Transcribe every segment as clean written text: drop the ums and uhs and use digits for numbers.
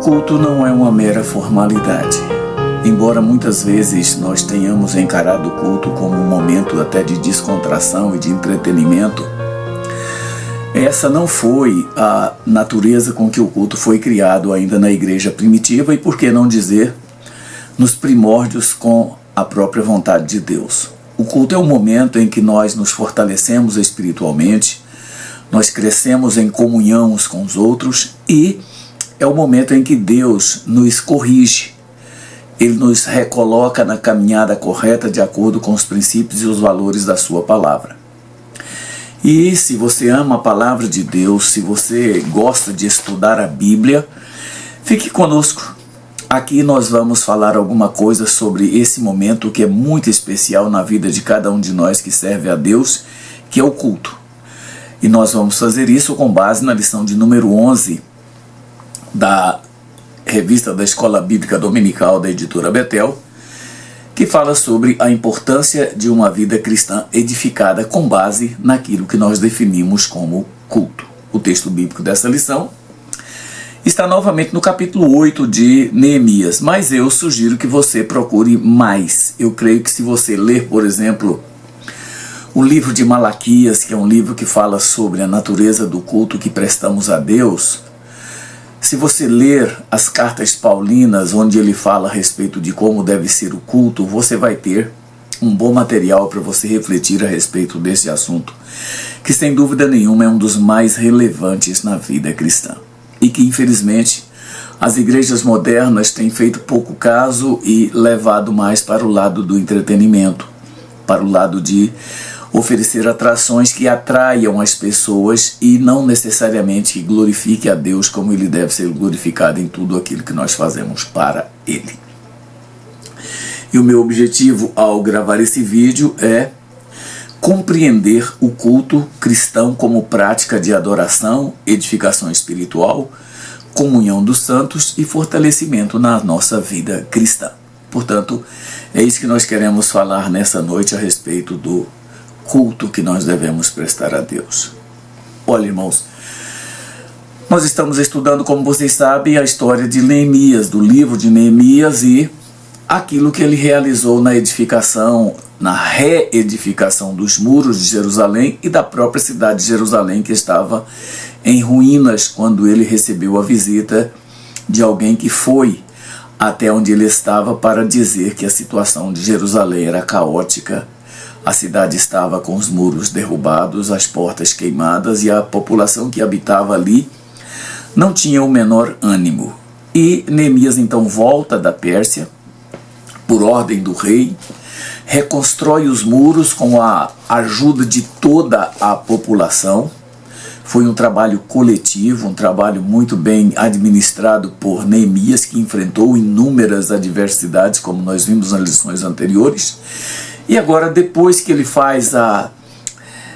culto não é uma mera formalidade. Embora muitas vezes nós tenhamos encarado o culto como um momento até de descontração e de entretenimento, essa não foi a natureza com que o culto foi criado ainda na igreja primitiva e, por que não dizer, nos primórdios com a própria vontade de Deus. O culto é um momento em que nós nos fortalecemos espiritualmente, nós crescemos em comunhão uns com os outros e é o momento em que Deus nos corrige. Ele nos recoloca na caminhada correta de acordo com os princípios e os valores da sua palavra. E se você ama a palavra de Deus, se você gosta de estudar a Bíblia, fique conosco. Aqui nós vamos falar alguma coisa sobre esse momento que é muito especial na vida de cada um de nós que serve a Deus, que é o culto. E nós vamos fazer isso com base na lição de número 11 da revista da Escola Bíblica Dominical da editora Betel, que fala sobre a importância de uma vida cristã edificada com base naquilo que nós definimos como culto. O texto bíblico dessa lição está novamente no capítulo 8 de Neemias, mas eu sugiro que você procure mais. Eu creio que se você ler, por exemplo, o livro de Malaquias, que é um livro que fala sobre a natureza do culto que prestamos a Deus, se você ler as cartas paulinas, onde ele fala a respeito de como deve ser o culto, você vai ter um bom material para você refletir a respeito desse assunto, que sem dúvida nenhuma é um dos mais relevantes na vida cristã. E que infelizmente as igrejas modernas têm feito pouco caso e levado mais para o lado do entretenimento, para o lado de oferecer atrações que atraiam as pessoas e não necessariamente que glorifique a Deus como Ele deve ser glorificado em tudo aquilo que nós fazemos para Ele. E o meu objetivo ao gravar esse vídeo é compreender o culto cristão como prática de adoração, edificação espiritual, comunhão dos santos e fortalecimento na nossa vida cristã. Portanto, é isso que nós queremos falar nessa noite a respeito do culto que nós devemos prestar a Deus. Olha, irmãos, nós estamos estudando, como vocês sabem, a história de Neemias, do livro de Neemias e aquilo que ele realizou na edificação, na reedificação dos muros de Jerusalém e da própria cidade de Jerusalém, que estava em ruínas quando ele recebeu a visita de alguém que foi até onde ele estava para dizer que a situação de Jerusalém era caótica. A cidade estava com os muros derrubados, as portas queimadas e a população que habitava ali não tinha o menor ânimo. E Neemias então volta da Pérsia, por ordem do rei, reconstrói os muros com a ajuda de toda a população. Foi um trabalho coletivo, um trabalho muito bem administrado por Neemias, que enfrentou inúmeras adversidades, como nós vimos nas lições anteriores. E agora, depois que ele faz a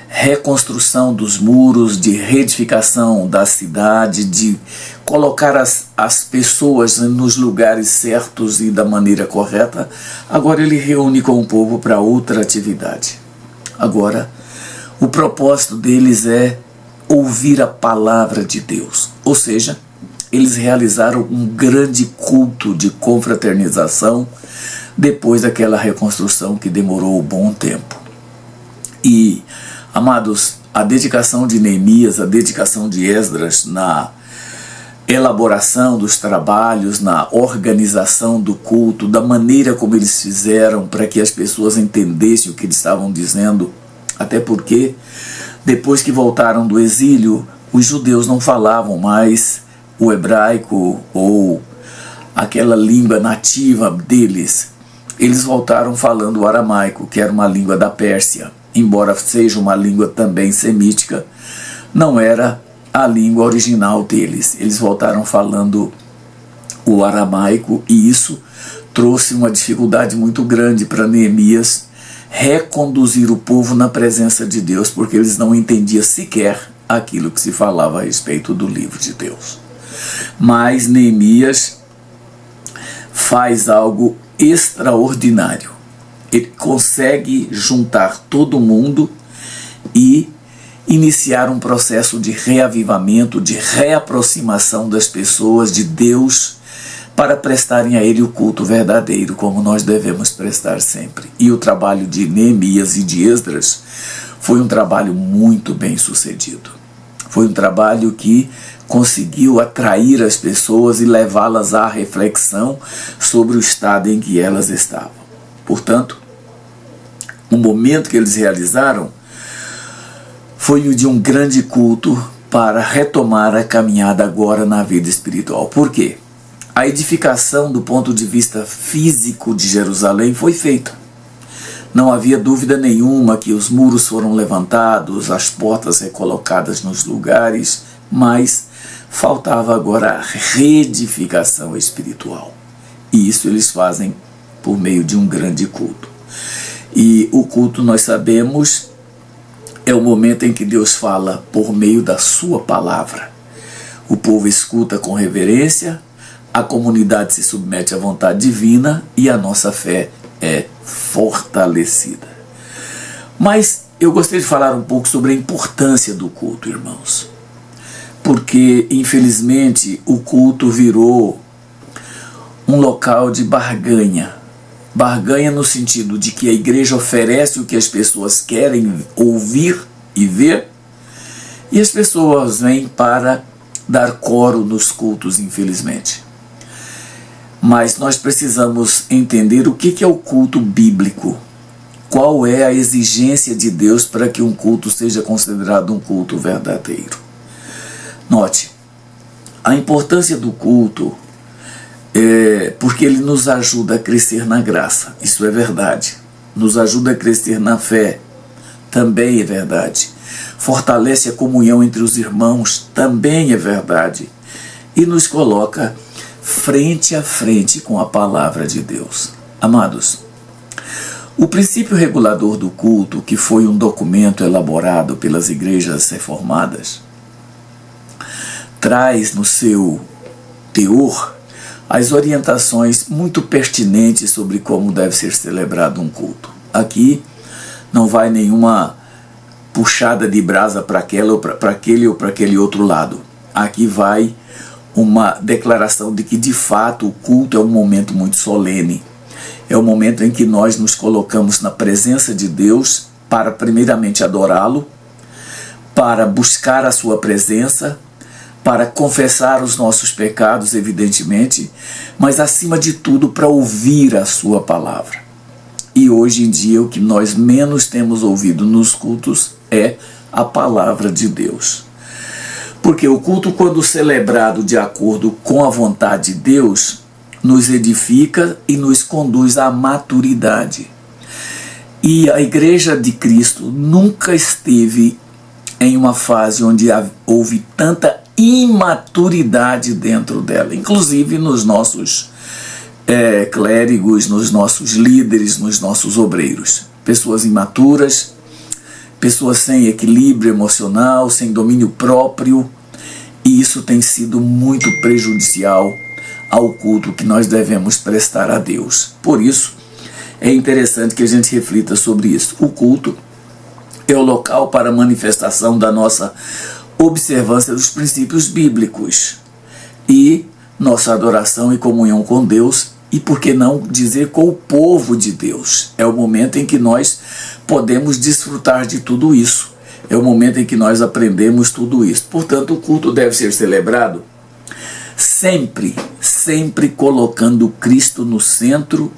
reconstrução dos muros, de reedificação da cidade, de colocar as pessoas nos lugares certos e da maneira correta, agora ele reúne com o povo para outra atividade. Agora, o propósito deles é ouvir a palavra de Deus, ou seja, eles realizaram um grande culto de confraternização depois daquela reconstrução que demorou um bom tempo. E, amados, a dedicação de Neemias, a dedicação de Esdras na elaboração dos trabalhos, na organização do culto, da maneira como eles fizeram para que as pessoas entendessem o que eles estavam dizendo, até porque depois que voltaram do exílio, os judeus não falavam mais o hebraico ou aquela língua nativa deles. Eles voltaram falando o aramaico, que era uma língua da Pérsia. Embora seja uma língua também semítica, não era a língua original deles. Eles voltaram falando o aramaico e isso trouxe uma dificuldade muito grande para Neemias reconduzir o povo na presença de Deus, porque eles não entendiam sequer aquilo que se falava a respeito do livro de Deus. Mas Neemias faz algo extraordinário. Ele consegue juntar todo mundo e iniciar um processo de reavivamento, de reaproximação das pessoas de Deus para prestarem a Ele o culto verdadeiro, como nós devemos prestar sempre. E o trabalho de Neemias e de Esdras foi um trabalho muito bem sucedido. Foi um trabalho que conseguiu atrair as pessoas e levá-las à reflexão sobre o estado em que elas estavam. Portanto, o momento que eles realizaram foi o de um grande culto para retomar a caminhada agora na vida espiritual. Por quê? A edificação do ponto de vista físico de Jerusalém foi feita. Não havia dúvida nenhuma que os muros foram levantados, as portas recolocadas nos lugares, mas faltava agora a reedificação espiritual. E isso eles fazem por meio de um grande culto. E o culto, nós sabemos, é o momento em que Deus fala por meio da sua palavra. O povo escuta com reverência, a comunidade se submete à vontade divina e a nossa fé é fortalecida. Mas eu gostaria de falar um pouco sobre a importância do culto, irmãos. Porque, infelizmente, o culto virou um local de barganha. Barganha no sentido de que a igreja oferece o que as pessoas querem ouvir e ver, e as pessoas vêm para dar coro nos cultos, infelizmente. Mas nós precisamos entender o que é o culto bíblico. Qual é a exigência de Deus para que um culto seja considerado um culto verdadeiro? Note, a importância do culto é porque ele nos ajuda a crescer na graça. Isso é verdade. Nos ajuda a crescer na fé. Também é verdade. Fortalece a comunhão entre os irmãos. Também é verdade. E nos coloca frente a frente com a palavra de Deus. Amados, o princípio regulador do culto, que foi um documento elaborado pelas igrejas reformadas, traz no seu teor as orientações muito pertinentes sobre como deve ser celebrado um culto. Aqui não vai nenhuma puxada de brasa para aquele ou para aquele outro lado. Aqui vai uma declaração de que, de fato, o culto é um momento muito solene. É o momento em que nós nos colocamos na presença de Deus para, primeiramente, adorá-lo, para buscar a sua presença, para confessar os nossos pecados, evidentemente, mas, acima de tudo, para ouvir a sua palavra. E, hoje em dia, o que nós menos temos ouvido nos cultos é a palavra de Deus. Porque o culto, quando celebrado de acordo com a vontade de Deus, nos edifica e nos conduz à maturidade. E a Igreja de Cristo nunca esteve em uma fase onde houve tanta imaturidade dentro dela, inclusive nos nossos clérigos, nos nossos líderes, nos nossos obreiros. Pessoas imaturas, pessoas sem equilíbrio emocional, sem domínio próprio, e isso tem sido muito prejudicial ao culto que nós devemos prestar a Deus. Por isso, é interessante que a gente reflita sobre isso. O culto é o local para a manifestação da nossa observância dos princípios bíblicos e nossa adoração e comunhão com Deus, e por que não dizer com o povo de Deus. É o momento em que nós podemos desfrutar de tudo isso. É o momento em que nós aprendemos tudo isso. Portanto, o culto deve ser celebrado sempre colocando Cristo no centro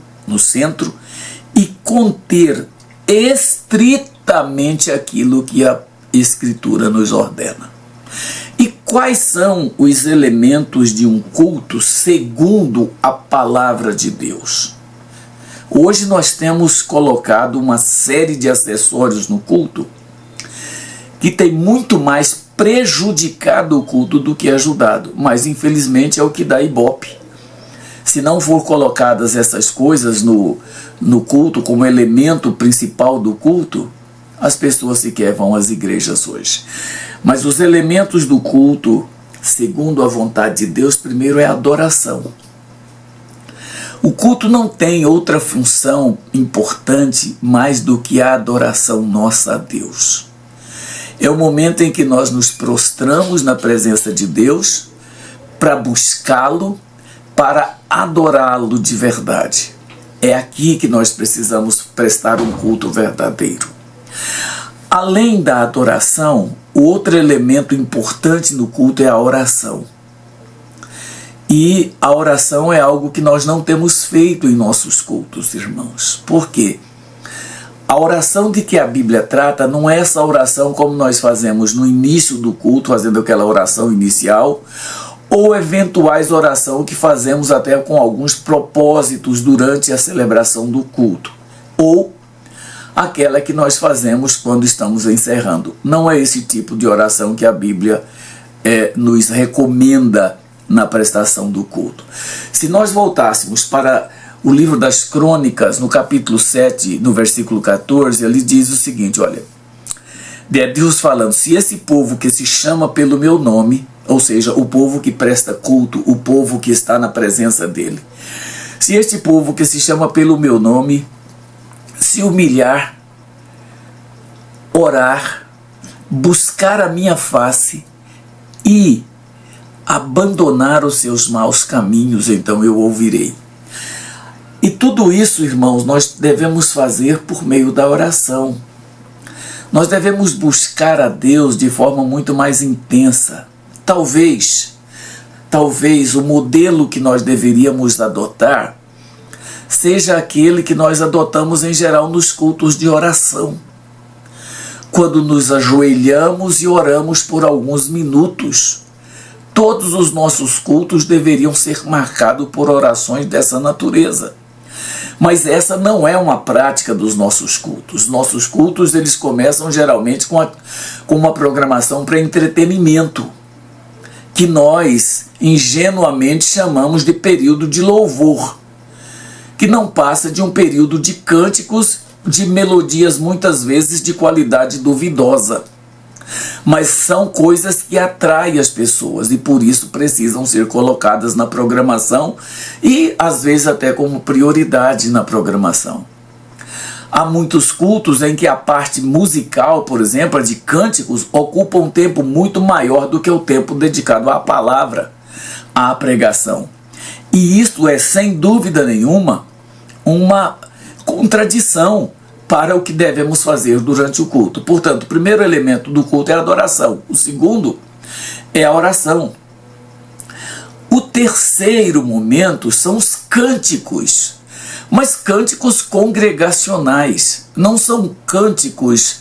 e conter estritamente aquilo que a Escritura nos ordena. E quais são os elementos de um culto segundo a palavra de Deus? Hoje nós temos colocado uma série de acessórios no culto que tem muito mais prejudicado o culto do que ajudado, mas infelizmente é o que dá ibope. Se não for colocadas essas coisas no culto como elemento principal do culto, as pessoas sequer vão às igrejas hoje. Mas os elementos do culto, segundo a vontade de Deus, primeiro é a adoração. O culto não tem outra função importante mais do que a adoração nossa a Deus. É o momento em que nós nos prostramos na presença de Deus para buscá-lo, para adorá-lo de verdade. É aqui que nós precisamos prestar um culto verdadeiro. Além da adoração, o outro elemento importante no culto é a oração. E a oração é algo que nós não temos feito em nossos cultos, irmãos. Por quê? A oração de que a Bíblia trata não é essa oração como nós fazemos no início do culto, fazendo aquela oração inicial, ou eventuais oração que fazemos até com alguns propósitos durante a celebração do culto, ou aquela que nós fazemos quando estamos encerrando. Não é esse tipo de oração que a Bíblia nos recomenda na prestação do culto. Se nós voltássemos para o livro das Crônicas, no capítulo 7, no versículo 14, ele diz o seguinte, olha, Deus falando, se esse povo que se chama pelo meu nome, ou seja, o povo que presta culto, o povo que está na presença dele, se este povo que se chama pelo meu nome se humilhar, orar, buscar a minha face e abandonar os seus maus caminhos, então eu ouvirei. E tudo isso, irmãos, nós devemos fazer por meio da oração. Nós devemos buscar a Deus de forma muito mais intensa. Talvez o modelo que nós deveríamos adotar seja aquele que nós adotamos em geral nos cultos de oração. Quando nos ajoelhamos e oramos por alguns minutos. Todos os nossos cultos deveriam ser marcados por orações dessa natureza. Mas essa não é uma prática dos nossos cultos. Nossos cultos, eles começam geralmente com uma programação para entretenimento, que nós ingenuamente chamamos de período de louvor, que não passa de um período de cânticos, de melodias muitas vezes de qualidade duvidosa. Mas são coisas que atraem as pessoas e por isso precisam ser colocadas na programação e às vezes até como prioridade na programação. Há muitos cultos em que a parte musical, por exemplo, a de cânticos, ocupa um tempo muito maior do que o tempo dedicado à palavra, à pregação. E isso é, sem dúvida nenhuma, uma contradição para o que devemos fazer durante o culto. Portanto, o primeiro elemento do culto é a adoração. O segundo é a oração. O terceiro momento são os cânticos, mas cânticos congregacionais. Não são cânticos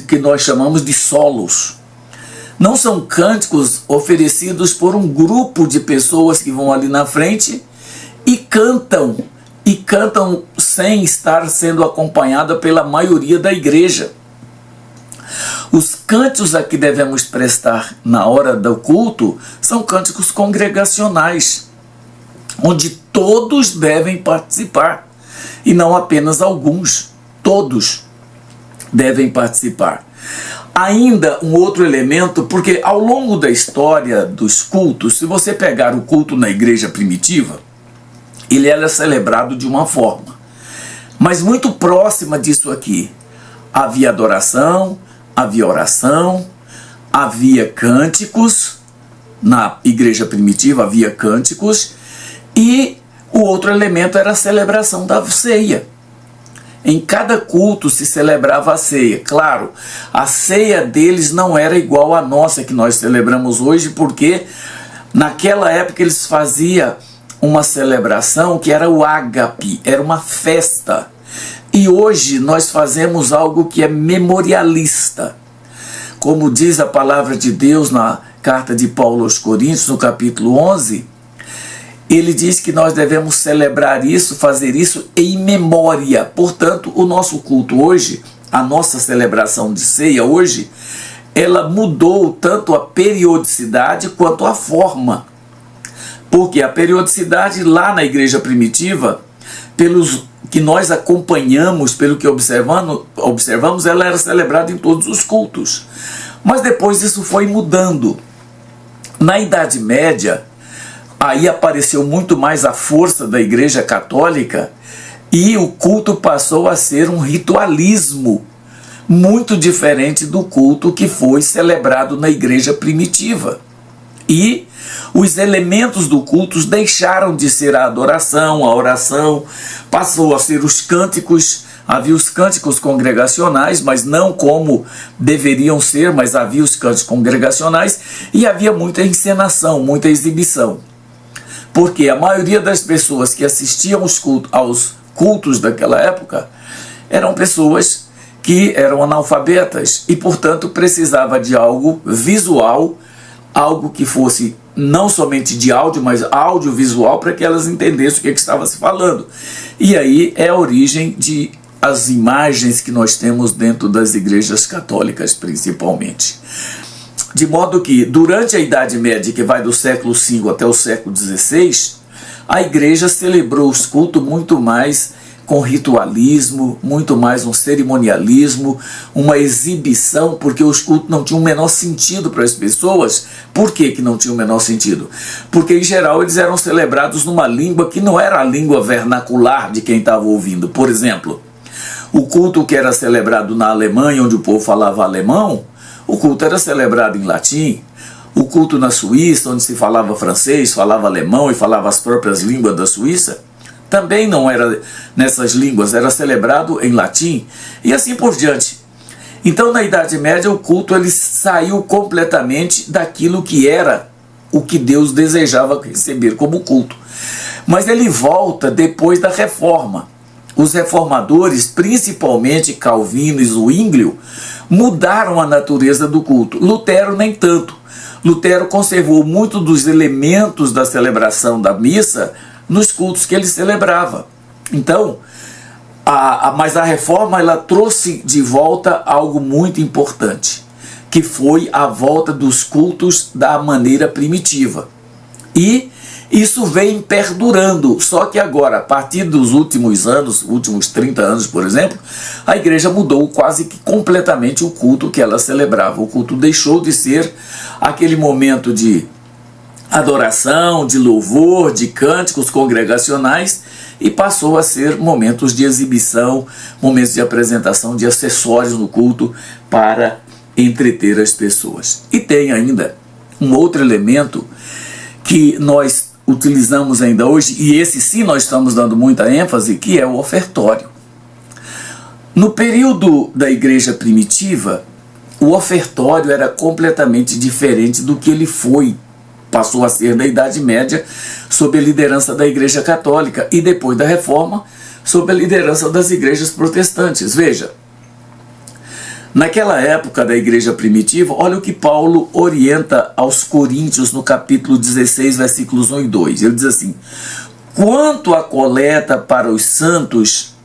que nós chamamos de solos. Não são cânticos oferecidos por um grupo de pessoas que vão ali na frente e cantam sem estar sendo acompanhada pela maioria da igreja. Os cânticos a que devemos prestar na hora do culto são cânticos congregacionais, onde todos devem participar, e não apenas alguns, todos devem participar. Ainda um outro elemento, porque ao longo da história dos cultos, se você pegar o culto na igreja primitiva, ele era celebrado de uma forma, mas muito próxima disso aqui. Havia adoração, havia oração, havia cânticos, na igreja primitiva havia cânticos, e o outro elemento era a celebração da ceia. Em cada culto se celebrava a ceia. Claro, a ceia deles não era igual à nossa que nós celebramos hoje, porque naquela época eles faziam uma celebração que era o ágape, era uma festa. E hoje nós fazemos algo que é memorialista. Como diz a palavra de Deus na carta de Paulo aos Coríntios, no capítulo 11, ele diz que nós devemos celebrar isso, fazer isso em memória. Portanto, o nosso culto hoje, a nossa celebração de ceia hoje, ela mudou tanto a periodicidade quanto a forma. Porque a periodicidade lá na igreja primitiva, pelos que nós acompanhamos, pelo que observamos, ela era celebrada em todos os cultos. Mas depois isso foi mudando. Na Idade Média, aí apareceu muito mais a força da Igreja Católica e o culto passou a ser um ritualismo muito diferente do culto que foi celebrado na igreja primitiva. E os elementos do culto deixaram de ser a adoração, a oração, passou a ser os cânticos. Havia os cânticos congregacionais, mas não como deveriam ser, mas havia os cânticos congregacionais e havia muita encenação, muita exibição. Porque a maioria das pessoas que assistiam aos cultos daquela época eram pessoas que eram analfabetas e, portanto, precisava de algo visual, algo que fosse não somente de áudio, mas audiovisual, para que elas entendessem o que estava se falando. E aí é a origem de as imagens que nós temos dentro das igrejas católicas, principalmente. De modo que, durante a Idade Média, que vai do século V até o século XVI, a igreja celebrou os cultos muito mais com ritualismo, muito mais um cerimonialismo, uma exibição, porque os cultos não tinham o menor sentido para as pessoas. Por que não tinham o menor sentido? Porque, em geral, eles eram celebrados numa língua que não era a língua vernacular de quem estava ouvindo. Por exemplo, o culto que era celebrado na Alemanha, onde o povo falava alemão, o culto era celebrado em latim. O culto na Suíça, onde se falava francês, falava alemão e falava as próprias línguas da Suíça, também não era nessas línguas, era celebrado em latim e assim por diante. Então, na Idade Média, o culto ele saiu completamente daquilo que era o que Deus desejava receber como culto. Mas ele volta depois da Reforma. Os reformadores, principalmente Calvino e Zwinglio, mudaram a natureza do culto. Lutero nem tanto. Lutero conservou muito dos elementos da celebração da missa nos cultos que ele celebrava. Então, mas a Reforma ela trouxe de volta algo muito importante, que foi a volta dos cultos da maneira primitiva. E isso vem perdurando, só que agora, a partir dos últimos anos, últimos 30 anos, por exemplo, a igreja mudou quase que completamente o culto que ela celebrava. O culto deixou de ser aquele momento de adoração, de louvor, de cânticos congregacionais e passou a ser momentos de exibição, momentos de apresentação de acessórios no culto para entreter as pessoas. E tem ainda um outro elemento que nós utilizamos ainda hoje, e esse sim nós estamos dando muita ênfase, que é o ofertório. No período da igreja primitiva, o ofertório era completamente diferente do que ele passou a ser na Idade Média, sob a liderança da Igreja Católica, e depois da Reforma, sob a liderança das igrejas protestantes. Veja, naquela época da igreja primitiva, olha o que Paulo orienta aos Coríntios no capítulo 16, versículos 1 e 2. Ele diz assim: quanto à coleta para os santos,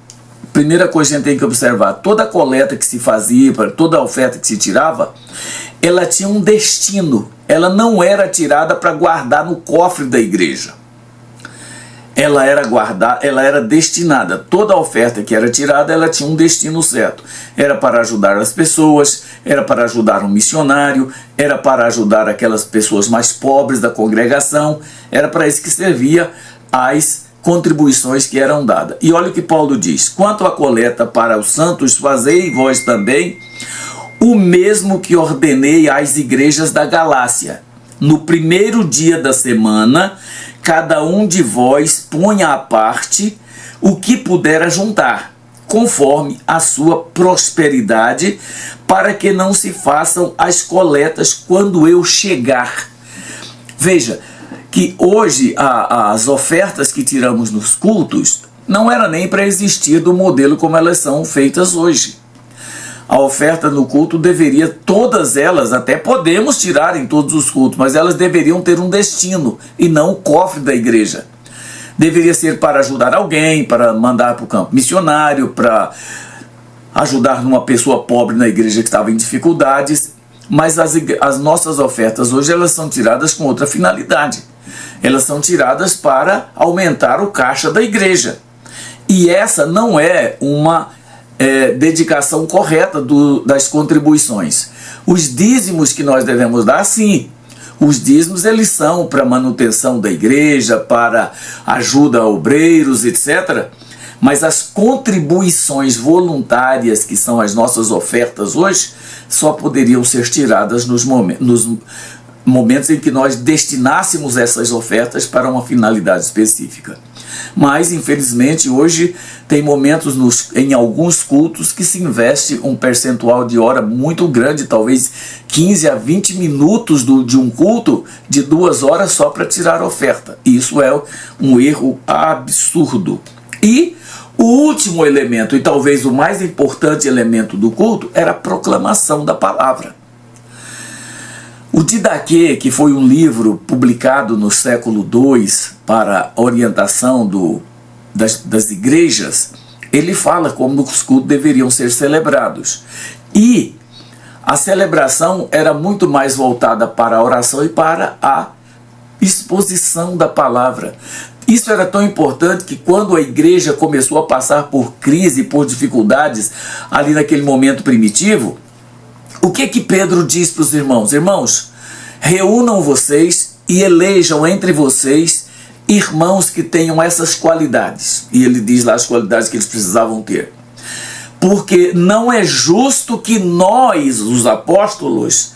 primeira coisa que a gente tem que observar, toda a coleta que se fazia, toda a oferta que se tirava, ela tinha um destino. Ela não era tirada para guardar no cofre da igreja. Ela era destinada. Toda a oferta que era tirada, ela tinha um destino certo. Era para ajudar as pessoas, era para ajudar um missionário, era para ajudar aquelas pessoas mais pobres da congregação, era para isso que servia as contribuições que eram dadas. E olha o que Paulo diz: quanto à coleta para os santos, fazei vós também o mesmo que ordenei às igrejas da Galácia. No primeiro dia da semana, cada um de vós ponha à parte o que puder ajuntar, conforme a sua prosperidade, para que não se façam as coletas quando eu chegar. Veja que hoje as ofertas que tiramos nos cultos não era nem para existir do modelo como elas são feitas hoje. A oferta no culto deveria, todas elas, até podemos tirar em todos os cultos, mas elas deveriam ter um destino e não o cofre da igreja. Deveria ser para ajudar alguém, para mandar para o campo missionário, para ajudar uma pessoa pobre na igreja que estava em dificuldades, mas as nossas ofertas hoje elas são tiradas com outra finalidade. Elas são tiradas para aumentar o caixa da igreja. E essa não é uma dedicação correta das contribuições. Os dízimos que nós devemos dar, sim. Os dízimos eles são para manutenção da igreja, para ajuda a obreiros, etc. Mas as contribuições voluntárias, que são as nossas ofertas hoje, só poderiam ser tiradas momentos em que nós destinássemos essas ofertas para uma finalidade específica. Mas, infelizmente, hoje tem momentos em alguns cultos que se investe um percentual de hora muito grande, talvez 15 a 20 minutos de um culto de 2 horas só para tirar a oferta. Isso é um erro absurdo. E o último elemento, e talvez o mais importante elemento do culto, era a proclamação da palavra. O Didaquê, que foi um livro publicado no século II para orientação das igrejas, ele fala como os cultos deveriam ser celebrados. E a celebração era muito mais voltada para a oração e para a exposição da palavra. Isso era tão importante que quando a igreja começou a passar por crise, por dificuldades, ali naquele momento primitivo, o que Pedro diz para os irmãos? Irmãos, reúnam vocês e elejam entre vocês irmãos que tenham essas qualidades. E ele diz lá as qualidades que eles precisavam ter. Porque não é justo que nós, os apóstolos,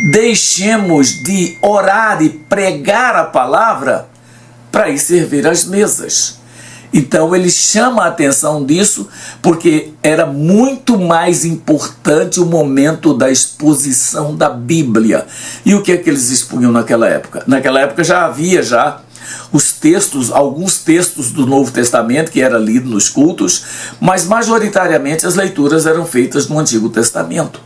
deixemos de orar e pregar a palavra para ir servir às mesas. Então ele chama a atenção disso porque era muito mais importante o momento da exposição da Bíblia. E o que é que eles expunham naquela época? Naquela época já havia os textos, alguns textos do Novo Testamento que era lido nos cultos, mas majoritariamente as leituras eram feitas no Antigo Testamento.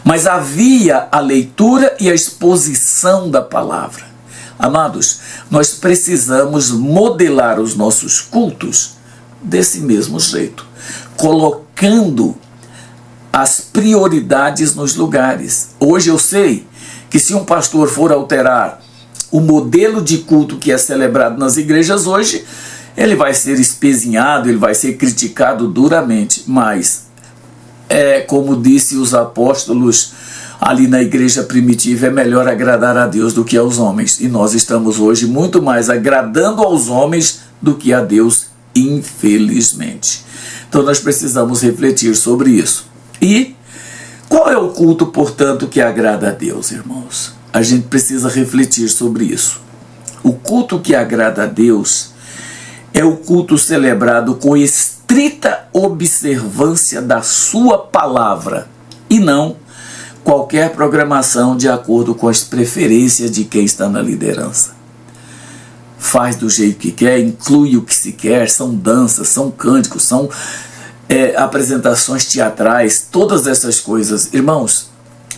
Mas havia a leitura e a exposição da palavra. Amados, nós precisamos modelar os nossos cultos desse mesmo jeito, colocando as prioridades nos lugares. Hoje eu sei que se um pastor for alterar o modelo de culto que é celebrado nas igrejas hoje, ele vai ser espezinhado, ele vai ser criticado duramente, mas como disse os apóstolos ali na igreja primitiva, é melhor agradar a Deus do que aos homens. E nós estamos hoje muito mais agradando aos homens do que a Deus, infelizmente. Então nós precisamos refletir sobre isso. E qual é o culto, portanto, que agrada a Deus, irmãos? A gente precisa refletir sobre isso. O culto que agrada a Deus é o culto celebrado com estrita observância da sua palavra e não qualquer programação de acordo com as preferências de quem está na liderança. Faz do jeito que quer, inclui o que se quer, são danças, são cânticos, são apresentações teatrais, todas essas coisas. Irmãos,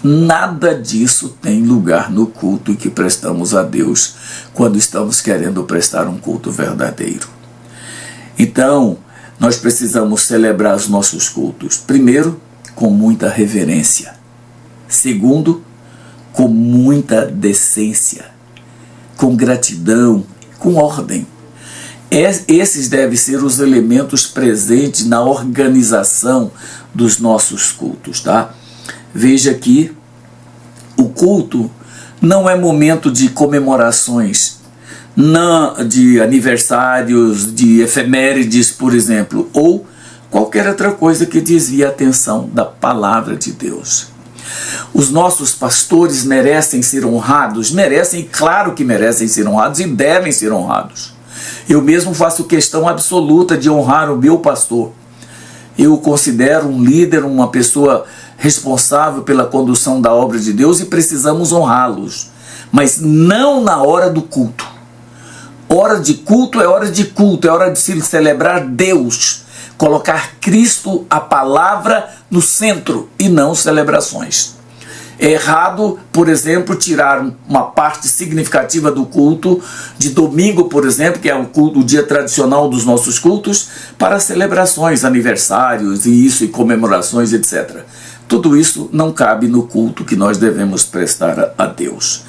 nada disso tem lugar no culto que prestamos a Deus quando estamos querendo prestar um culto verdadeiro. Então, nós precisamos celebrar os nossos cultos, primeiro, com muita reverência. Segundo, com muita decência, com gratidão, com ordem. Esses devem ser os elementos presentes na organização dos nossos cultos, tá? Veja que o culto não é momento de comemorações, não, de aniversários, de efemérides, por exemplo, ou qualquer outra coisa que desvie a atenção da palavra de Deus. Os nossos pastores merecem ser honrados? Merecem, claro que merecem ser honrados e devem ser honrados. Eu mesmo faço questão absoluta de honrar o meu pastor. Eu o considero um líder, uma pessoa responsável pela condução da obra de Deus e precisamos honrá-los. Mas não na hora do culto. Hora de culto é hora de culto, é hora de se celebrar Deus. Colocar Cristo, a palavra, no centro e não celebrações. É errado, por exemplo, tirar uma parte significativa do culto de domingo, por exemplo, que é o dia tradicional dos nossos cultos, para celebrações, aniversários e comemorações, etc. Tudo isso não cabe no culto que nós devemos prestar a Deus.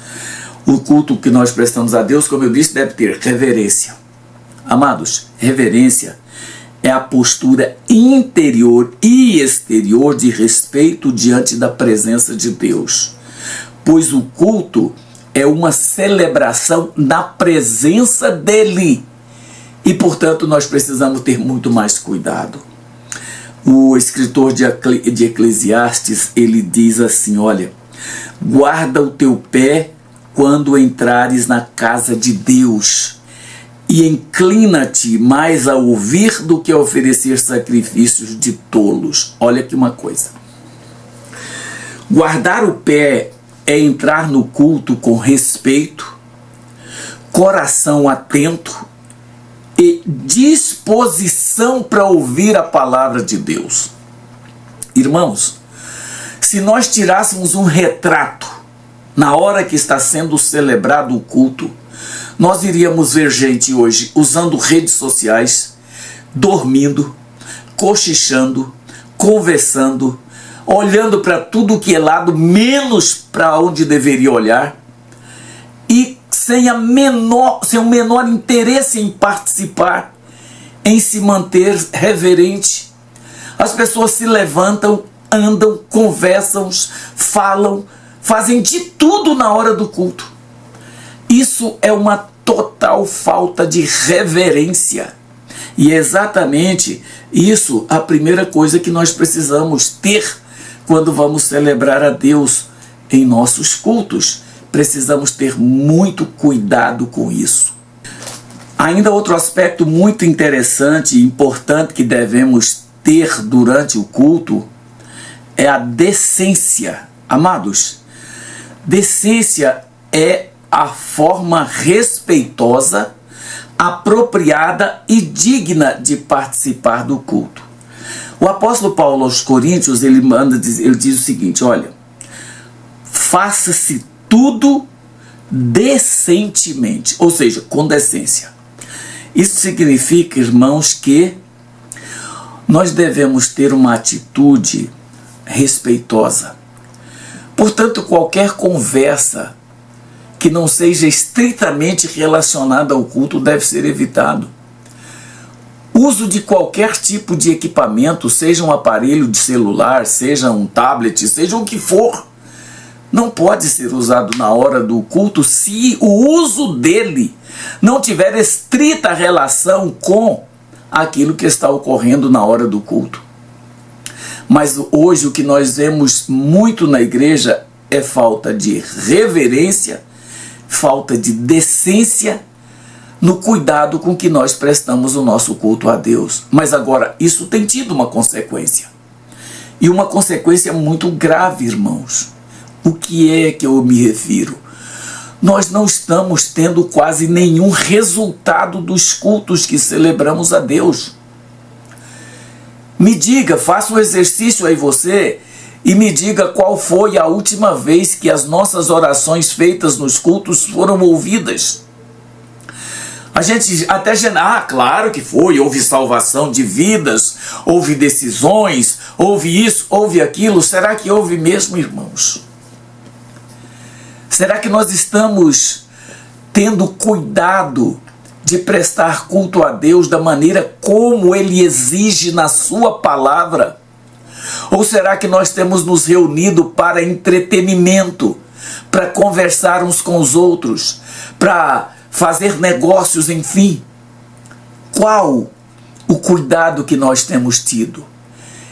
O culto que nós prestamos a Deus, como eu disse, deve ter reverência. Amados, reverência é a postura interior e exterior de respeito diante da presença de Deus. Pois o culto é uma celebração na presença dEle. E, portanto, nós precisamos ter muito mais cuidado. O escritor de Eclesiastes, ele diz assim, olha, guarda o teu pé quando entrares na casa de Deus, e inclina-te mais a ouvir do que a oferecer sacrifícios de tolos. Olha aqui uma coisa. Guardar o pé é entrar no culto com respeito, coração atento e disposição para ouvir a palavra de Deus. Irmãos, se nós tirássemos um retrato na hora que está sendo celebrado o culto, nós iríamos ver gente hoje usando redes sociais, dormindo, cochichando, conversando, olhando para tudo que é lado, menos para onde deveria olhar, e sem o menor interesse em participar, em se manter reverente. As pessoas se levantam, andam, conversam, falam, fazem de tudo na hora do culto. Isso é uma total falta de reverência. E é exatamente isso a primeira coisa que nós precisamos ter quando vamos celebrar a Deus em nossos cultos. Precisamos ter muito cuidado com isso. Ainda outro aspecto muito interessante e importante que devemos ter durante o culto é a decência. Amados, decência é a forma respeitosa, apropriada e digna de participar do culto. O apóstolo Paulo aos Coríntios, ele diz o seguinte: olha, faça-se tudo decentemente, ou seja, com decência. Isso significa, irmãos, que nós devemos ter uma atitude respeitosa. Portanto, qualquer conversa que não seja estritamente relacionada ao culto deve ser evitado. Uso de qualquer tipo de equipamento, seja um aparelho de celular, seja um tablet, seja o que for, não pode ser usado na hora do culto se o uso dele não tiver estrita relação com aquilo que está ocorrendo na hora do culto. Mas hoje o que nós vemos muito na igreja é falta de reverência, falta de decência no cuidado com que nós prestamos o nosso culto a Deus. Mas agora, isso tem tido uma consequência. E uma consequência muito grave, irmãos. O que é que eu me refiro? Nós não estamos tendo quase nenhum resultado dos cultos que celebramos a Deus. Me diga, faça um exercício aí você e me diga qual foi a última vez que as nossas orações feitas nos cultos foram ouvidas. A gente até, claro que foi, houve salvação de vidas, houve decisões, houve isso, houve aquilo. Será que houve mesmo, irmãos? Será que nós estamos tendo cuidado de prestar culto a Deus da maneira como Ele exige na sua palavra? Ou será que nós temos nos reunido para entretenimento, para conversar uns com os outros, para fazer negócios, enfim? Qual o cuidado que nós temos tido?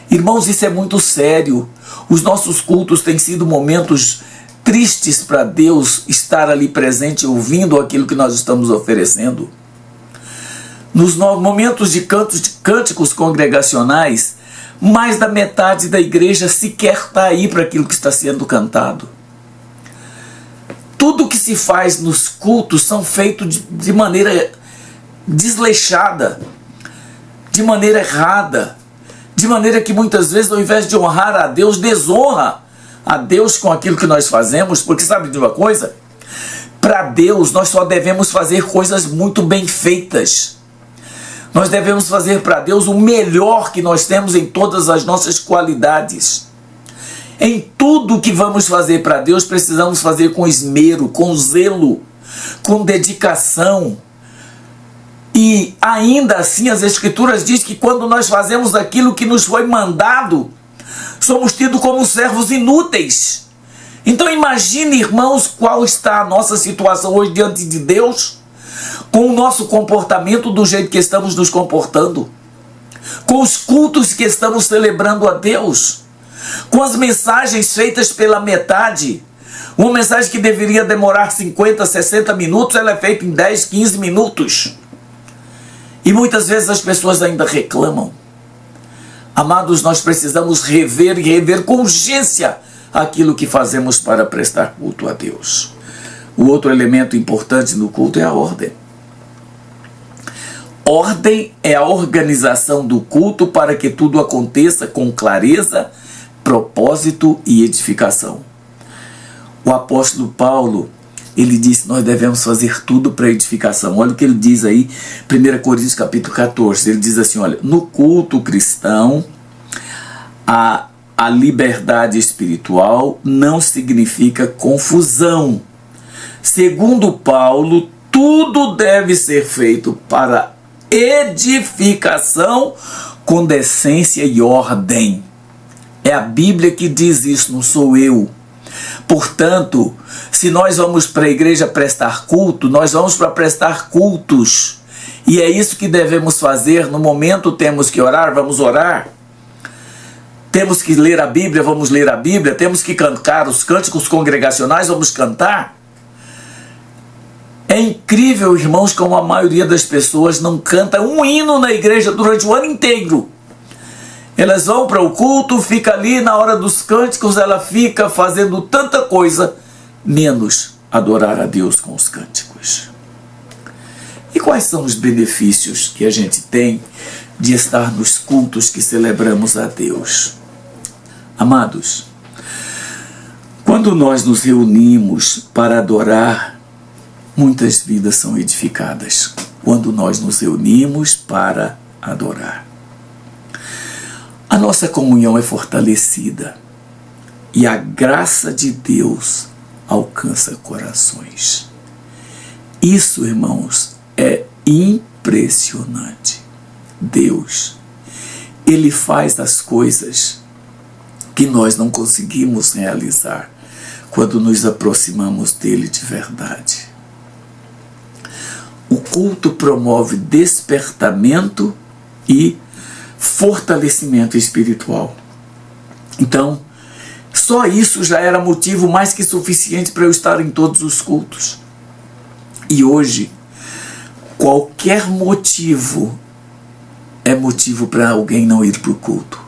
Irmãos, isso é muito sério. Os nossos cultos têm sido momentos tristes para Deus estar ali presente, ouvindo aquilo que nós estamos oferecendo. Nos momentos de cânticos congregacionais, mais da metade da igreja sequer está aí para aquilo que está sendo cantado. Tudo que se faz nos cultos são feitos de maneira desleixada, de maneira errada, de maneira que muitas vezes, ao invés de honrar a Deus, desonra a Deus com aquilo que nós fazemos. Porque sabe de uma coisa? Para Deus nós só devemos fazer coisas muito bem feitas. Nós devemos fazer para Deus o melhor que nós temos em todas as nossas qualidades. Em tudo que vamos fazer para Deus, precisamos fazer com esmero, com zelo, com dedicação. E ainda assim as Escrituras dizem que quando nós fazemos aquilo que nos foi mandado, somos tidos como servos inúteis. Então imagine, irmãos, qual está a nossa situação hoje diante de Deus, com o nosso comportamento do jeito que estamos nos comportando, com os cultos que estamos celebrando a Deus, com as mensagens feitas pela metade, Uma mensagem que deveria demorar 50, 60 minutos, ela é feita em 10, 15 minutos. E muitas vezes as pessoas ainda reclamam. Amados, nós precisamos rever e rever com urgência aquilo que fazemos para prestar culto a Deus. O outro elemento importante no culto é a ordem. Ordem é a organização do culto para que tudo aconteça com clareza, propósito e edificação. O apóstolo Paulo, ele disse, nós devemos fazer tudo para edificação. Olha o que ele diz aí, 1 Coríntios capítulo 14, ele diz assim, olha, no culto cristão, a liberdade espiritual não significa confusão. Segundo Paulo, tudo deve ser feito para edificação com decência e ordem. É a Bíblia que diz isso, não sou eu. Portanto, se nós vamos para a igreja prestar culto, nós vamos para prestar cultos. E é isso que devemos fazer. No momento temos que orar, vamos orar. Temos que ler a Bíblia, vamos ler a Bíblia. Temos que cantar os cânticos congregacionais, vamos cantar. É incrível, irmãos, como a maioria das pessoas não canta um hino na igreja durante o ano inteiro. Elas vão para o culto, fica ali na hora dos cânticos, ela fica fazendo tanta coisa, menos adorar a Deus com os cânticos. E quais são os benefícios que a gente tem de estar nos cultos que celebramos a Deus? Amados, quando nós nos reunimos para adorar, muitas vidas são edificadas. Quando nós nos reunimos para adorar, a nossa comunhão é fortalecida e a graça de Deus alcança corações. Isso, irmãos, é impressionante. Deus, Ele faz as coisas que nós não conseguimos realizar quando nos aproximamos dEle de verdade. O culto promove despertamento e fortalecimento espiritual. Então, só isso já era motivo mais que suficiente para eu estar em todos os cultos. E hoje, qualquer motivo é motivo para alguém não ir para o culto.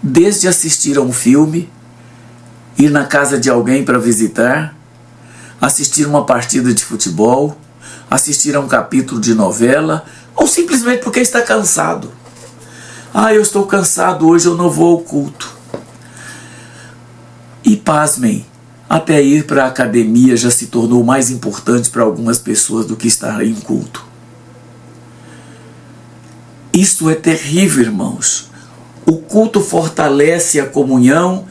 Desde assistir a um filme, ir na casa de alguém para visitar, assistir uma partida de futebol, assistir a um capítulo de novela, ou simplesmente porque está cansado. Eu estou cansado, hoje eu não vou ao culto. E pasmem, até ir para a academia já se tornou mais importante para algumas pessoas do que estar em culto. Isto é terrível, irmãos. O culto fortalece a comunhão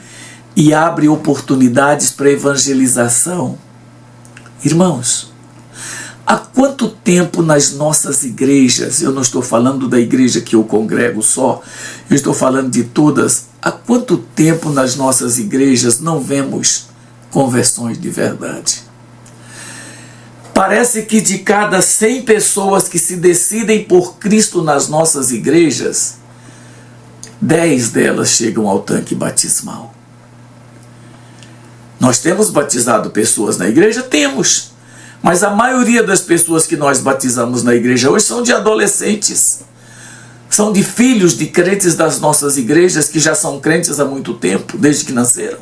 e abre oportunidades para evangelização. Irmãos, há quanto tempo nas nossas igrejas, eu não estou falando da igreja que eu congrego só, eu estou falando de todas, há quanto tempo nas nossas igrejas não vemos conversões de verdade? Parece que de cada 100 pessoas que se decidem por Cristo nas nossas igrejas, 10 delas chegam ao tanque batismal. Nós temos batizado pessoas na igreja? Temos. Mas a maioria das pessoas que nós batizamos na igreja hoje são de adolescentes. São de filhos de crentes das nossas igrejas que já são crentes há muito tempo, desde que nasceram.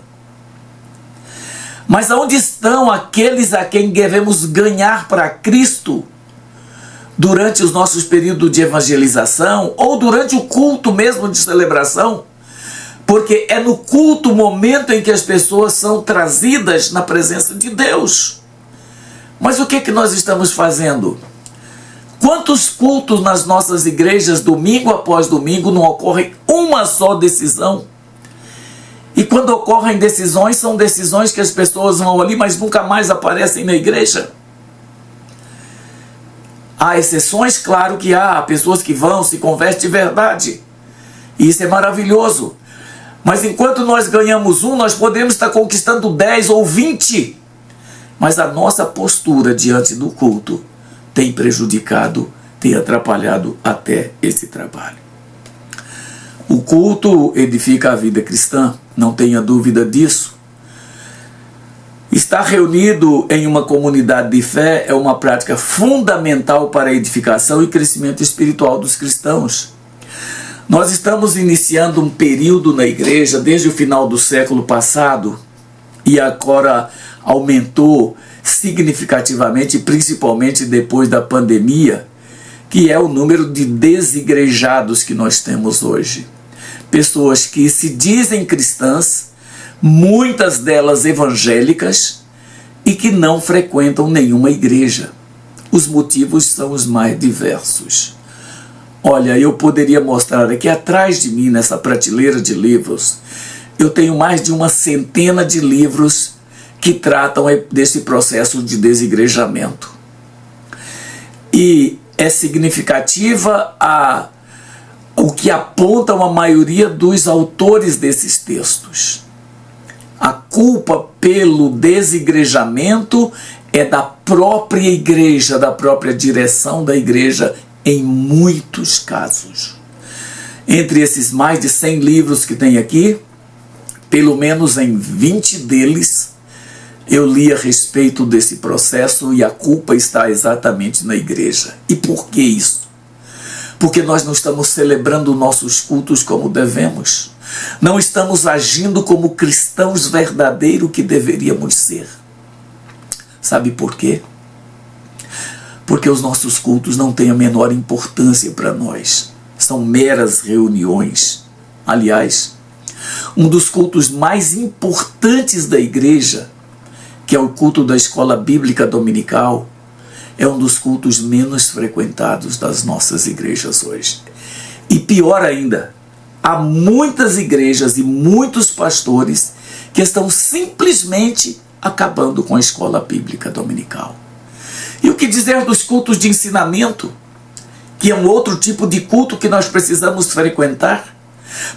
Mas aonde estão aqueles a quem devemos ganhar para Cristo durante os nossos períodos de evangelização ou durante o culto mesmo de celebração? Porque é no culto o momento em que as pessoas são trazidas na presença de Deus. Mas o que nós estamos fazendo? Quantos cultos nas nossas igrejas, domingo após domingo, não ocorre uma só decisão? E quando ocorrem decisões, são decisões que as pessoas vão ali, mas nunca mais aparecem na igreja. Há exceções, claro que há pessoas que vão, se convertem de verdade. E isso é maravilhoso. Mas enquanto nós ganhamos um, nós podemos estar conquistando 10 ou 20. Mas a nossa postura diante do culto tem prejudicado, tem atrapalhado até esse trabalho. O culto edifica a vida cristã, não tenha dúvida disso. Estar reunido em uma comunidade de fé é uma prática fundamental para a edificação e crescimento espiritual dos cristãos. Nós estamos iniciando um período na igreja desde o final do século passado e agora aumentou significativamente, principalmente depois da pandemia, que é o número de desigrejados que nós temos hoje. Pessoas que se dizem cristãs, muitas delas evangélicas, e que não frequentam nenhuma igreja. Os motivos são os mais diversos. Olha, eu poderia mostrar aqui atrás de mim, nessa prateleira de livros, eu tenho mais de uma centena de livros que tratam desse processo de desigrejamento. E é significativa o que apontam a maioria dos autores desses textos. A culpa pelo desigrejamento é da própria igreja, da própria direção da igreja, em muitos casos. Entre esses mais de 100 livros que tem aqui, pelo menos em 20 deles, eu li a respeito desse processo e a culpa está exatamente na igreja. E por que isso? Porque nós não estamos celebrando nossos cultos como devemos. Não estamos agindo como cristãos verdadeiros que deveríamos ser. Sabe por quê? Porque os nossos cultos não têm a menor importância para nós. São meras reuniões. Aliás, um dos cultos mais importantes da igreja, que é o culto da escola bíblica dominical, é um dos cultos menos frequentados das nossas igrejas hoje. E pior ainda, há muitas igrejas e muitos pastores que estão simplesmente acabando com a escola bíblica dominical. E o que dizer dos cultos de ensinamento, que é um outro tipo de culto que nós precisamos frequentar?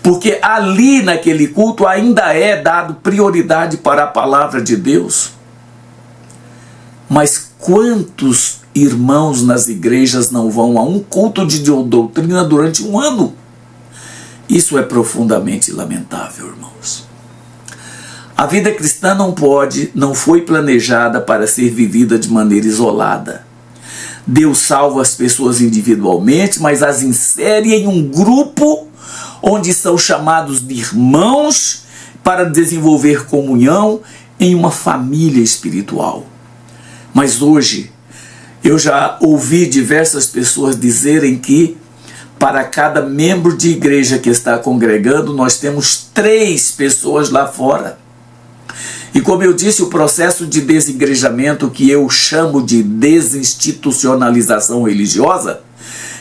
Porque ali naquele culto ainda é dado prioridade para a palavra de Deus. Mas quantos irmãos nas igrejas não vão a um culto de doutrina durante um ano? Isso é profundamente lamentável, irmãos. A vida cristã não foi planejada para ser vivida de maneira isolada. Deus salva as pessoas individualmente, mas as insere em um grupo onde são chamados de irmãos para desenvolver comunhão em uma família espiritual. Mas hoje, eu já ouvi diversas pessoas dizerem que para cada membro de igreja que está congregando, nós temos 3 pessoas lá fora. E como eu disse, o processo de desigrejamento, que eu chamo de desinstitucionalização religiosa,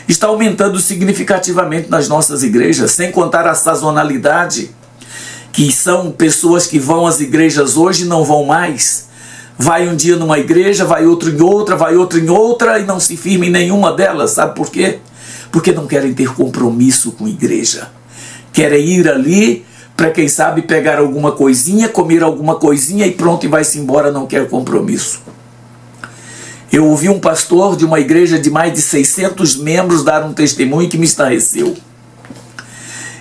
está aumentando significativamente nas nossas igrejas, sem contar a sazonalidade, que são pessoas que vão às igrejas hoje e não vão mais. Vai um dia numa igreja, vai outro em outra, vai outro em outra e não se firma em nenhuma delas. Sabe por quê? Porque não querem ter compromisso com a igreja. Querem ir ali para, quem sabe, pegar alguma coisinha, comer alguma coisinha e pronto, e vai-se embora, não quer compromisso. Eu ouvi um pastor de uma igreja de mais de 600 membros dar um testemunho que me estarreceu.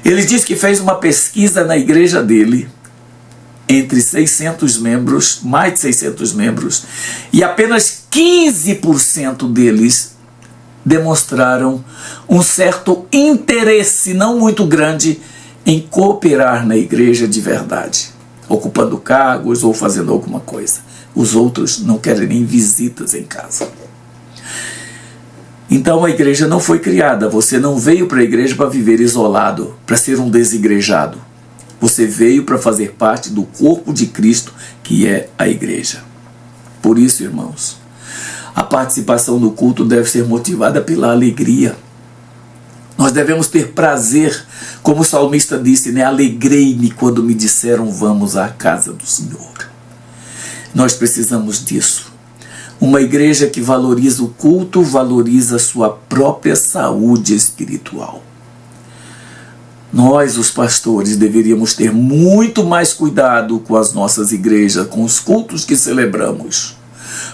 Ele disse que fez uma pesquisa na igreja dele, entre 600 membros, mais de 600 membros, e apenas 15% deles demonstraram um certo interesse, não muito grande, em cooperar na igreja de verdade, ocupando cargos ou fazendo alguma coisa. Os outros não querem nem visitas em casa. Então a igreja não foi criada. Você não veio para a igreja para viver isolado, para ser um desigrejado. Você veio para fazer parte do corpo de Cristo, que é a igreja. Por isso, irmãos, a participação no culto deve ser motivada pela alegria. Nós devemos ter prazer, como o salmista disse, né? Alegrei-me quando me disseram vamos à casa do Senhor. Nós precisamos disso. Uma igreja que valoriza o culto, valoriza a sua própria saúde espiritual. Nós, os pastores, deveríamos ter muito mais cuidado com as nossas igrejas, com os cultos que celebramos.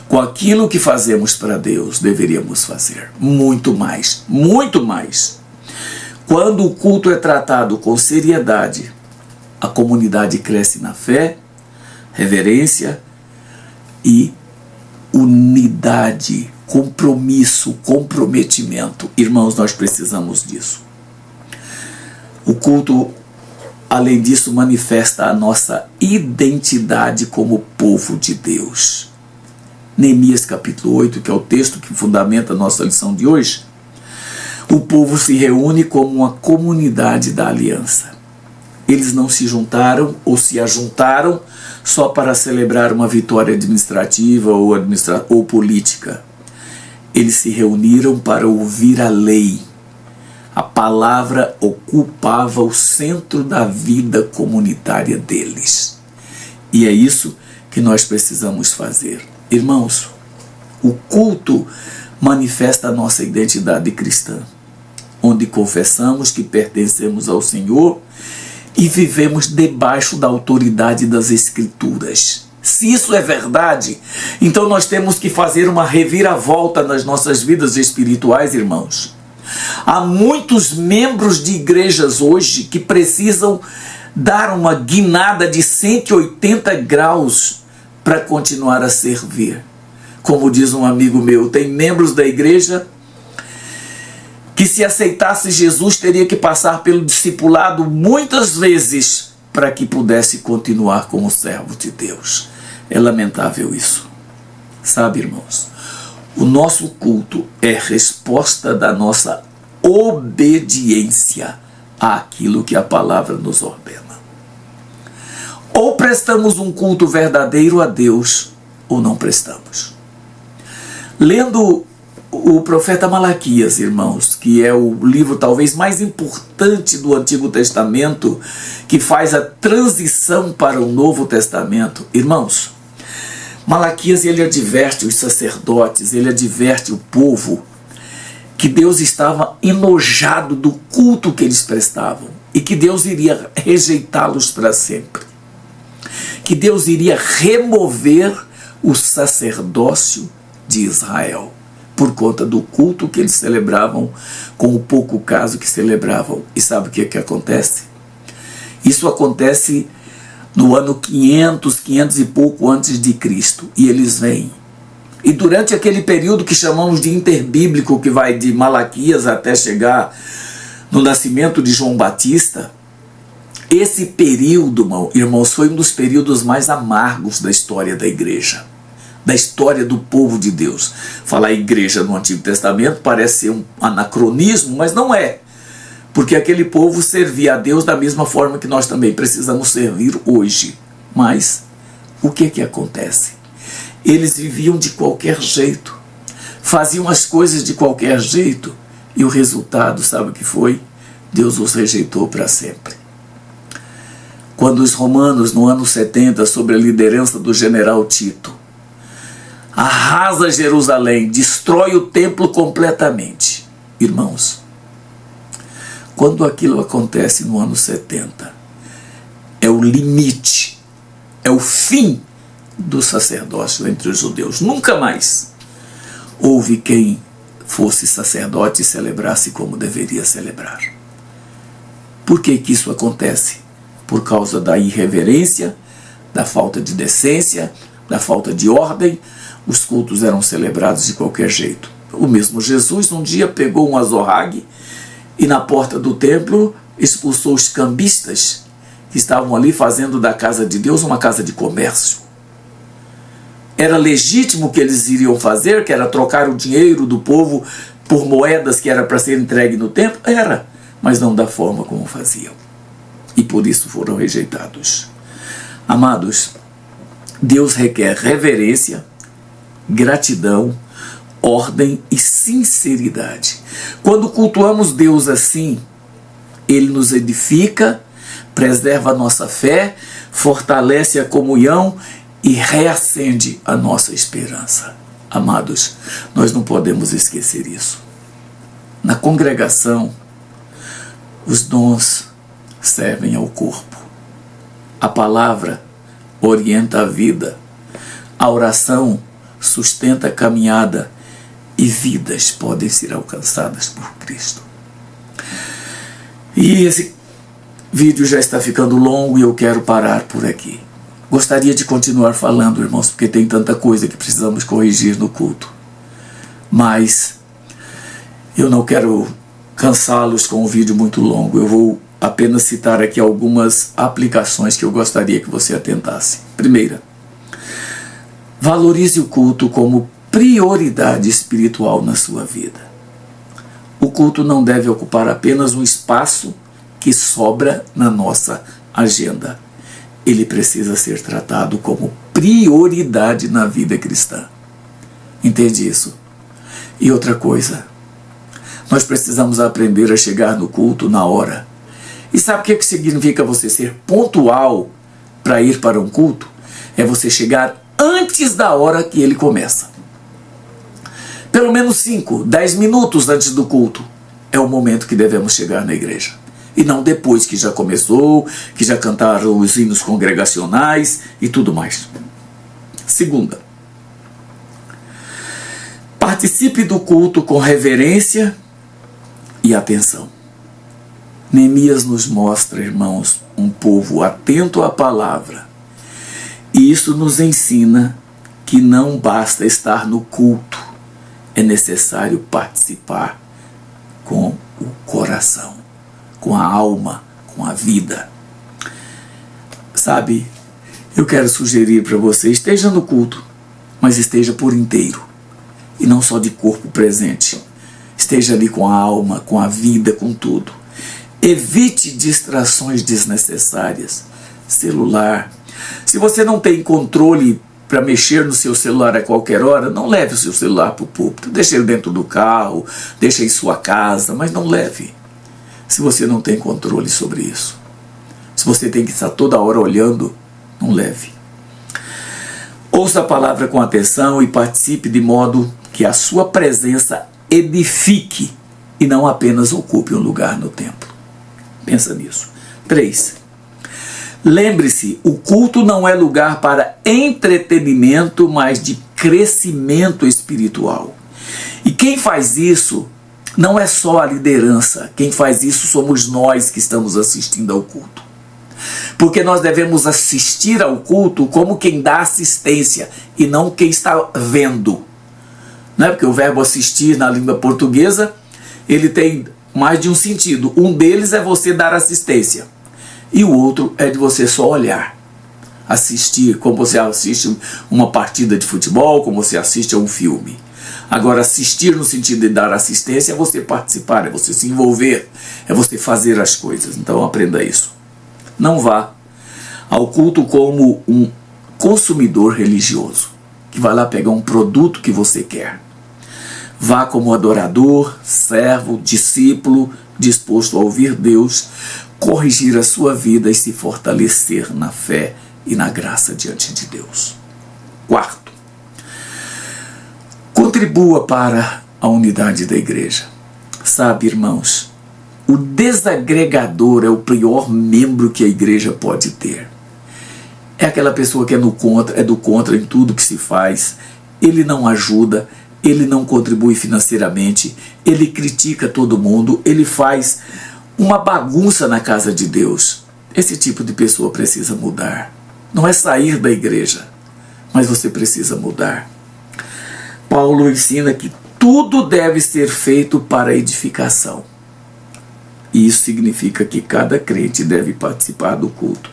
Com aquilo que fazemos para Deus, deveríamos fazer muito mais, muito mais. Quando o culto é tratado com seriedade, a comunidade cresce na fé, reverência, e unidade, compromisso, comprometimento. Irmãos, nós precisamos disso. O culto, além disso, manifesta a nossa identidade como povo de Deus. Neemias capítulo 8, que é o texto que fundamenta a nossa lição de hoje, o povo se reúne como uma comunidade da aliança. Eles não se juntaram ou se ajuntaram só para celebrar uma vitória administrativa ou política. Eles se reuniram para ouvir a lei. A palavra ocupava o centro da vida comunitária deles. E é isso que nós precisamos fazer. Irmãos, o culto manifesta a nossa identidade cristã, onde confessamos que pertencemos ao Senhor e vivemos debaixo da autoridade das Escrituras. Se isso é verdade, então nós temos que fazer uma reviravolta nas nossas vidas espirituais, irmãos. Há muitos membros de igrejas hoje que precisam dar uma guinada de 180 graus para continuar a servir. Como diz um amigo meu, tem membros da igreja que, se aceitasse Jesus, teria que passar pelo discipulado muitas vezes para que pudesse continuar como servo de Deus. É lamentável isso. Sabe, irmãos, o nosso culto é resposta da nossa obediência àquilo que a palavra nos ordena. Ou prestamos um culto verdadeiro a Deus, ou não prestamos. Lendo o profeta Malaquias, irmãos, que é o livro talvez mais importante do Antigo Testamento, que faz a transição para o Novo Testamento. Irmãos, Malaquias, ele adverte os sacerdotes, ele adverte o povo que Deus estava enojado do culto que eles prestavam e que Deus iria rejeitá-los para sempre. Que Deus iria remover o sacerdócio de Israel por conta do culto que eles celebravam com o pouco caso que celebravam. E sabe o que acontece? Isso acontece no ano 500 e pouco antes de Cristo. E eles vêm. E durante aquele período que chamamos de interbíblico, que vai de Malaquias até chegar no nascimento de João Batista, esse período, irmãos, foi um dos períodos mais amargos da história da igreja, da história do povo de Deus. Falar igreja no Antigo Testamento parece ser um anacronismo, mas não é. Porque aquele povo servia a Deus da mesma forma que nós também precisamos servir hoje. Mas o que acontece? Eles viviam de qualquer jeito, faziam as coisas de qualquer jeito, e o resultado, sabe o que foi? Deus os rejeitou para sempre. Quando os romanos, no ano 70, sob a liderança do general Tito, arrasa Jerusalém, destrói o templo completamente. Irmãos, quando aquilo acontece no ano 70, é o limite, é o fim do sacerdócio entre os judeus. Nunca mais houve quem fosse sacerdote e celebrasse como deveria celebrar. Por que isso acontece? Por causa da irreverência, da falta de decência, da falta de ordem. Os cultos eram celebrados de qualquer jeito. O mesmo Jesus um dia pegou um azorrague e na porta do templo expulsou os cambistas que estavam ali fazendo da casa de Deus uma casa de comércio. Era legítimo o que eles iriam fazer, que era trocar o dinheiro do povo por moedas que era para ser entregue no templo? Era, mas não da forma como faziam. E por isso foram rejeitados. Amados, Deus requer reverência, gratidão, ordem e sinceridade. Quando cultuamos Deus assim, Ele nos edifica, preserva a nossa fé, fortalece a comunhão e reacende a nossa esperança. Amados, nós não podemos esquecer isso. Na congregação, os dons servem ao corpo. A palavra orienta a vida. A oração sustenta a caminhada e vidas podem ser alcançadas por Cristo. E esse vídeo já está ficando longo e eu quero parar por aqui. Gostaria de continuar falando, irmãos, porque tem tanta coisa que precisamos corrigir no culto. Mas eu não quero cansá-los com um vídeo muito longo. Eu vou apenas citar aqui algumas aplicações que eu gostaria que você atentasse. Primeira, valorize o culto como prioridade espiritual na sua vida. O culto não deve ocupar apenas um espaço que sobra na nossa agenda. Ele precisa ser tratado como prioridade na vida cristã. Entende isso? E outra coisa, nós precisamos aprender a chegar no culto na hora. E sabe o que significa você ser pontual para ir para um culto? É você chegar antes da hora que ele começa. Pelo menos 5, 10 minutos antes do culto é o momento que devemos chegar na igreja. E não depois que já começou, que já cantaram os hinos congregacionais e tudo mais. Segunda, participe do culto com reverência e atenção. Neemias nos mostra, irmãos, um povo atento à palavra. E isso nos ensina que não basta estar no culto, é necessário participar com o coração, com a alma, com a vida. Sabe, eu quero sugerir para você, esteja no culto, mas esteja por inteiro, e não só de corpo presente. Esteja ali com a alma, com a vida, com tudo. Evite distrações desnecessárias. Celular. Se você não tem controle para mexer no seu celular a qualquer hora, não leve o seu celular para o púlpito. Deixe ele dentro do carro, deixe em sua casa, mas não leve. Se você não tem controle sobre isso. Se você tem que estar toda hora olhando, não leve. Ouça a palavra com atenção e participe de modo que a sua presença edifique e não apenas ocupe um lugar no templo. Pensa nisso. 3. Lembre-se, o culto não é lugar para entretenimento, mas de crescimento espiritual. E quem faz isso não é só a liderança. Quem faz isso somos nós que estamos assistindo ao culto. Porque nós devemos assistir ao culto como quem dá assistência e não quem está vendo. Não é? Porque o verbo assistir na língua portuguesa, ele tem mais de um sentido. Um deles é você dar assistência. E o outro é de você só olhar. Assistir, como você assiste uma partida de futebol, como você assiste a um filme. Agora, assistir no sentido de dar assistência é você participar, é você se envolver, é você fazer as coisas. Então aprenda isso. Não vá ao culto como um consumidor religioso, que vai lá pegar um produto que você quer. Vá como adorador, servo, discípulo, disposto a ouvir Deus, corrigir a sua vida e se fortalecer na fé e na graça diante de Deus. 4. Contribua para a unidade da igreja. Sabe, irmãos, o desagregador é o pior membro que a igreja pode ter. É aquela pessoa que é do contra em tudo que se faz. Ele não ajuda, ele não contribui financeiramente, ele critica todo mundo, ele faz uma bagunça na casa de Deus. Esse tipo de pessoa precisa mudar. Não é sair da igreja, mas você precisa mudar. Paulo ensina que tudo deve ser feito para edificação. E isso significa que cada crente deve participar do culto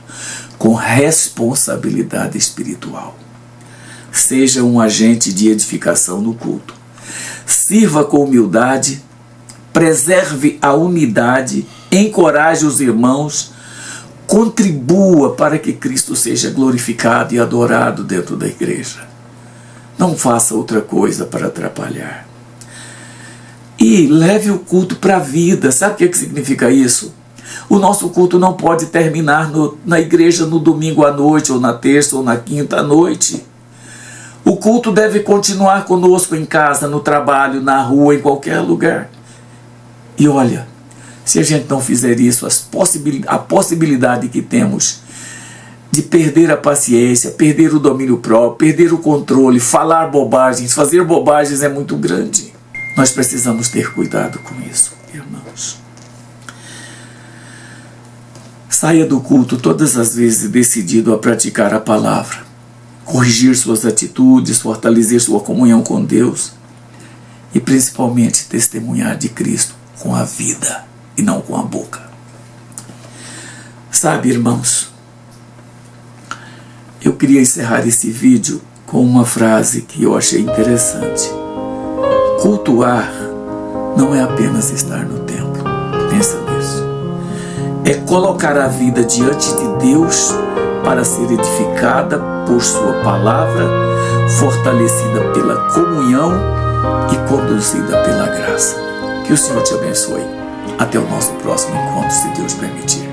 com responsabilidade espiritual. Seja um agente de edificação no culto. Sirva com humildade, preserve a unidade, encoraje os irmãos, contribua para que Cristo seja glorificado e adorado dentro da igreja. Não faça outra coisa para atrapalhar. E leve o culto para a vida. Sabe o que significa isso? O nosso culto não pode terminar na igreja no domingo à noite, ou na terça, ou na quinta à noite. O culto deve continuar conosco em casa, no trabalho, na rua, em qualquer lugar. E olha, se a gente não fizer isso, a possibilidade que temos de perder a paciência, perder o domínio próprio, perder o controle, falar bobagens, fazer bobagens é muito grande. Nós precisamos ter cuidado com isso, irmãos. Saia do culto todas as vezes decidido a praticar a palavra, corrigir suas atitudes, fortalecer sua comunhão com Deus e principalmente testemunhar de Cristo com a vida e não com a boca. Sabe, irmãos, eu queria encerrar esse vídeo com uma frase que eu achei interessante. Cultuar não é apenas estar no templo. Pensa nisso. É colocar a vida diante de Deus para ser edificada por sua palavra, fortalecida pela comunhão e conduzida pela graça. Que o Senhor te abençoe. Até o nosso próximo encontro, se Deus permitir.